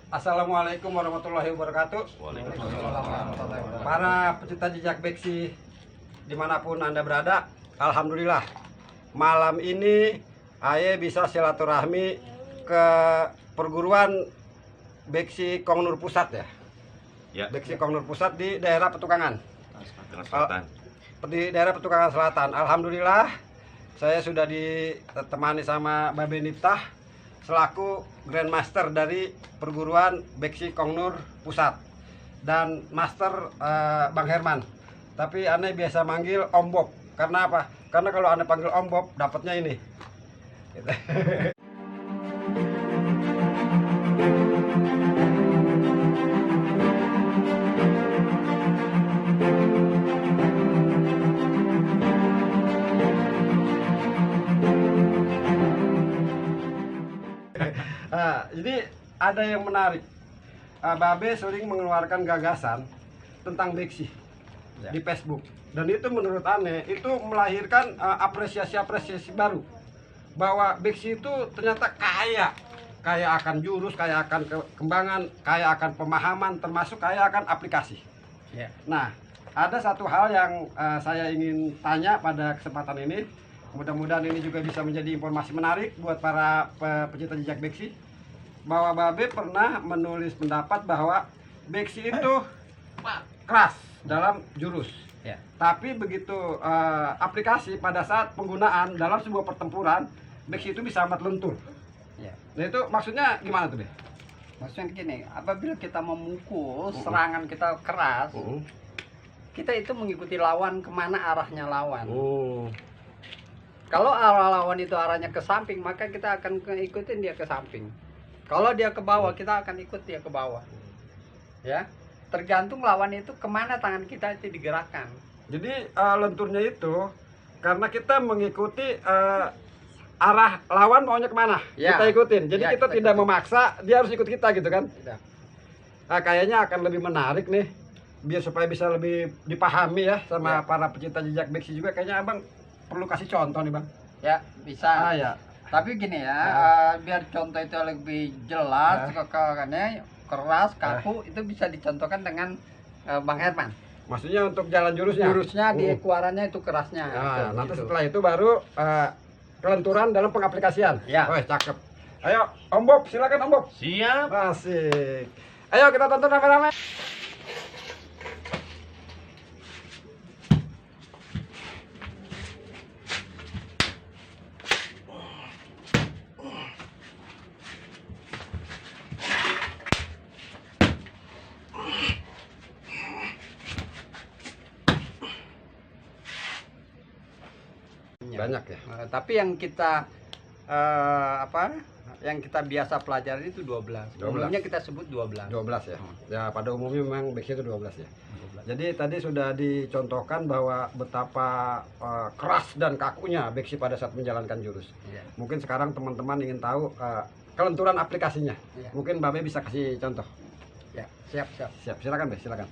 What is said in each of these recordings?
Assalamualaikum warahmatullahi wabarakatuh. Para pecinta jejak beksi dimanapun Anda berada, alhamdulillah malam ini Aye bisa silaturahmi ke perguruan beksi Kongnur Pusat ya. Beksi Kongnur Pusat di daerah Petukangan. Di daerah Petukangan Selatan. Alhamdulillah saya sudah ditemani sama Babe Niftah selaku Grandmaster dari perguruan beksi Kongnur Pusat dan Master Bang Herman. Tapi aneh biasa manggil Om Bob. Karena apa? Karena kalau aneh panggil Om Bob dapatnya ini. Gitu. Jadi ada yang menarik. Babe sering mengeluarkan gagasan tentang beksi di Facebook, dan itu menurut aneh itu melahirkan apresiasi baru bahwa beksi itu ternyata kaya akan jurus, kaya akan kembangan, kaya akan pemahaman, termasuk kaya akan aplikasi. Nah, ada satu hal yang saya ingin tanya pada kesempatan ini. Mudah-mudahan ini juga bisa menjadi informasi menarik buat para pecinta jejak beksi, bahwa Babe pernah menulis pendapat bahwa beksi itu keras dalam jurus. Tapi begitu aplikasi pada saat penggunaan dalam sebuah pertempuran, beksi itu bisa amat lentur. Nah itu maksudnya gimana tuh, Be? Maksudnya gini, apabila kita memukul, serangan kita keras, kita itu mengikuti lawan kemana arahnya lawan. Kalau arah lawan itu arahnya ke samping, maka kita akan ikutin dia ke samping. Kalau dia ke bawah, kita akan ikut dia ke bawah. Ya, tergantung lawan itu kemana tangan kita itu digerakkan. Jadi lenturnya itu karena kita mengikuti arah lawan maunya kemana, kita ikutin. Jadi kita tidak memaksa, dia harus ikut kita gitu kan. Nah, kayaknya akan lebih menarik nih, biar supaya bisa lebih dipahami ya sama para pecinta jejak beksi juga. Kayaknya abang perlu kasih contoh nih, Bang. Ya, bisa. Ya. Tapi gini ya, biar contoh itu lebih jelas, kekannya keras, kaku, itu bisa dicontohkan dengan Bang Herman. Maksudnya untuk jalan jurusnya? Jurusnya di keluarannya itu kerasnya. Nah, nanti setelah itu baru kelenturan dalam pengaplikasian. Ya. Wah, cakep. Ayo, Om Bob, silakan Om Bob. Siap. Asik. Ayo kita tonton rame-rame. Banyak ya. Tapi yang kita yang kita biasa pelajari itu 12. Umumnya kita sebut 12. 12 ya. Ya, pada umumnya memang beksi itu 12 ya. Jadi tadi sudah dicontohkan bahwa betapa keras dan kakunya beksi pada saat menjalankan jurus. Mungkin sekarang teman-teman ingin tahu kelenturan aplikasinya. Mungkin Babe bisa kasih contoh. Ya, siap. Silakan, Be, silakan.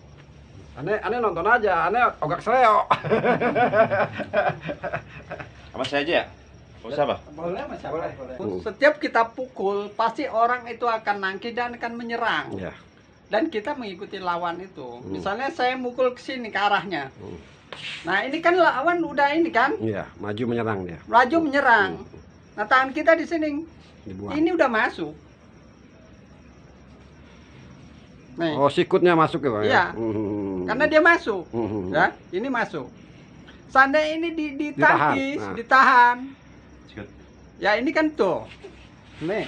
Aneh nonton aja, aneh ogak seleo. Sama saya aja ya? Usah, Pak? Boleh. Setiap kita pukul, pasti orang itu akan nangkis dan akan menyerang. Dan kita mengikuti lawan itu. Misalnya saya mukul ke sini ke arahnya. Nah, ini kan lawan udah ini kan? Iya, maju menyerang dia. Maju menyerang. Nah, tangan kita di sini. Dibuang. Ini udah masuk. Nih. Oh, sikutnya masuk ya, Bang? Iya. Karena dia masuk. Ya, ini masuk. Seandainya ini ditangkis, ditahan. Ya, ini kan tuh. Nih.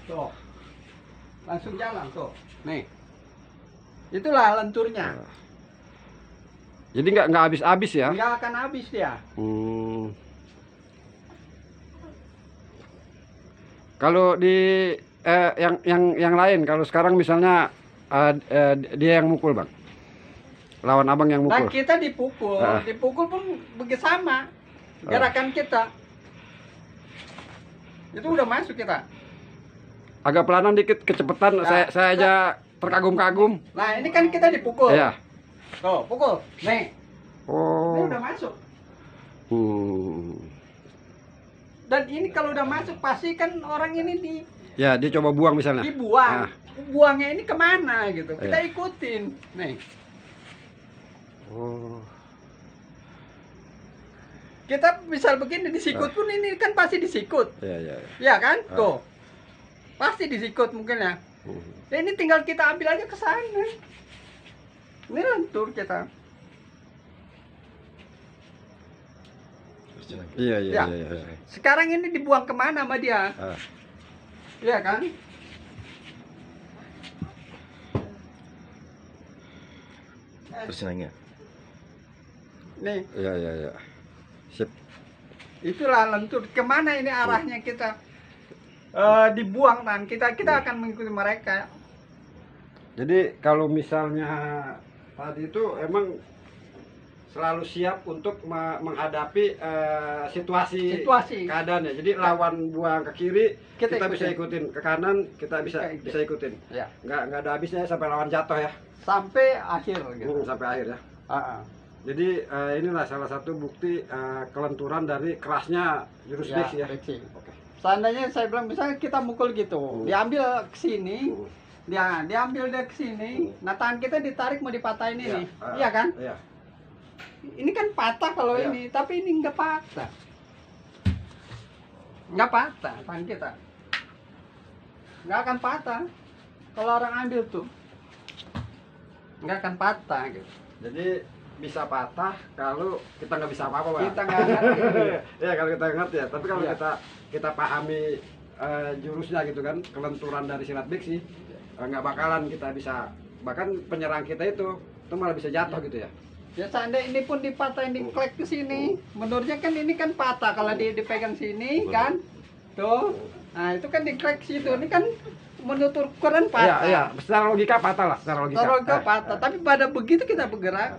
Tuh. Langsung jalan tuh. Nih. Itulah lenturnya. Jadi nggak habis-habis ya? Nggak akan habis dia. Kalau di yang lain, kalau sekarang misalnya dia yang mukul, Bang. Lawan abang yang mukul. Dan kita dipukul, dipukul pun begitu sama. Gerakan kita. Itu udah masuk kita. Agak pelanan dikit, kecepatan. Saya aja terkagum-kagum. Nah, ini kan kita dipukul. Iya. Tuh, pukul. Nih. Oh. Ini udah masuk. Dan ini kalau udah masuk pasti kan orang ini Ya, dia coba buang misalnya. dibuang. buangnya ini kemana gitu. Kita ikutin. Nih. Oh. Kita misal begini disikut pun ini kan pasti disikut. Iya. Ya kan? Tuh. Pasti disikut mungkin ya. Ini tinggal kita ambil aja ke sana. Ini lentur kita. Iya. Ya. Sekarang ini dibuang kemana sama dia? Iya kan? Terusin lagi. Nih. Iya. Sip. Itulah lentur. Kemana ini arahnya kita? Dibuang kan? Kita akan mengikuti mereka. Jadi kalau misalnya tadi itu emang selalu siap untuk menghadapi situasi keadaannya. Jadi lawan buang ke kiri, kita bisa ikutin, ke kanan kita bisa ikutin. Ya. Nggak ada habisnya sampai lawan jatuh ya. Sampai akhir gitu. Sampai akhir ya. Jadi inilah salah satu bukti kelenturan dari kerasnya jurus beksi ya. Oke. Seandainya saya bilang misalnya kita mukul gitu, diambil ke sini, diambil dia ke sini, nah tangan kita ditarik mau dipatahin ini, iya kan? Iya. Ini kan patah kalau ini, tapi ini nggak patah. Nggak patah tangan kita. Nggak akan patah. Kalau orang ambil tuh, nggak akan patah gitu. Jadi bisa patah kalau kita nggak bisa apa-apa, Bang. Kita nggak ngerti. Ya kalau kita ngerti ya. Tapi kalau kita pahami jurusnya gitu kan, kelenturan dari silat beksi, nggak bakalan kita bisa, bahkan penyerang kita itu malah bisa jatuh gitu ya. Ya seandainya ini pun dipatahin diklek ke sini, menurutnya kan ini kan patah kalau dipegang sini kan, tuh, nah itu kan diklek situ, ini kan menutur ukuran patah. Iya, secara logika patah lah, secara logika. Patah, tapi pada begitu kita bergerak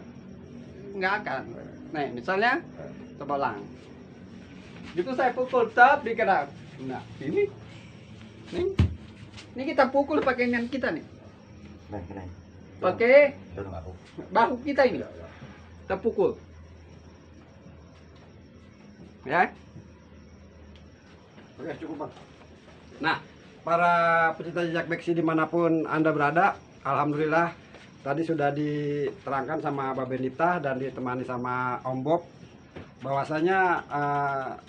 nggak akan. Nah misalnya tebalang, gitu saya pukul tap digerak, nah ini kita pukul pakai inian kita nih, pakai bahu kita ini. Kita pukul ya. Oke, cukup, Bang. Nah, para pecinta jejak beksi dimanapun Anda berada, alhamdulillah tadi sudah diterangkan sama Mbak Benita dan ditemani sama Om Bob bahwasanya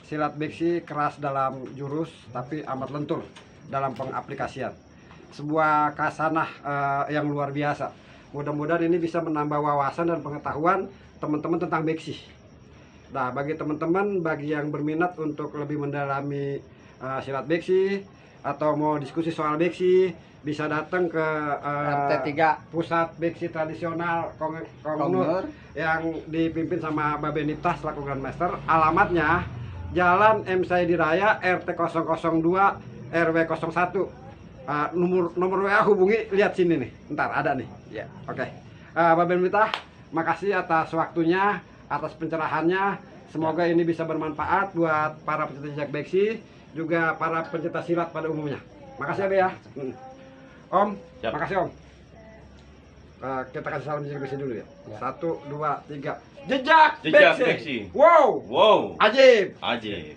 silat beksi keras dalam jurus tapi amat lentur dalam pengaplikasian. Sebuah kasanah yang luar biasa. Mudah-mudahan ini bisa menambah wawasan dan pengetahuan teman-teman tentang beksi. Nah, bagi teman-teman, bagi yang berminat untuk lebih mendalami silat beksi atau mau diskusi soal beksi, bisa datang ke RT3 Pusat Beksi Tradisional Kongnur yang dipimpin sama Mbak Benita selaku Grandmaster. Alamatnya Jalan M. Saidi Raya RT 002 RW 01. Nomor WA hubungi, lihat sini nih. Ntar ada nih. Ya, oke. Mbak Benita, makasih atas waktunya, atas pencerahannya. Semoga ini bisa bermanfaat buat para pecinta jejak beksi, juga para pencinta silat pada umumnya. Makasih ya, Be ya. Om, Siap. makasih Om. Kita kasih salam jejak beksi dulu ya. 1, 2, 3. Jejak Jejak beksi. beksi. Wow. Wow. Ajib. Ajib.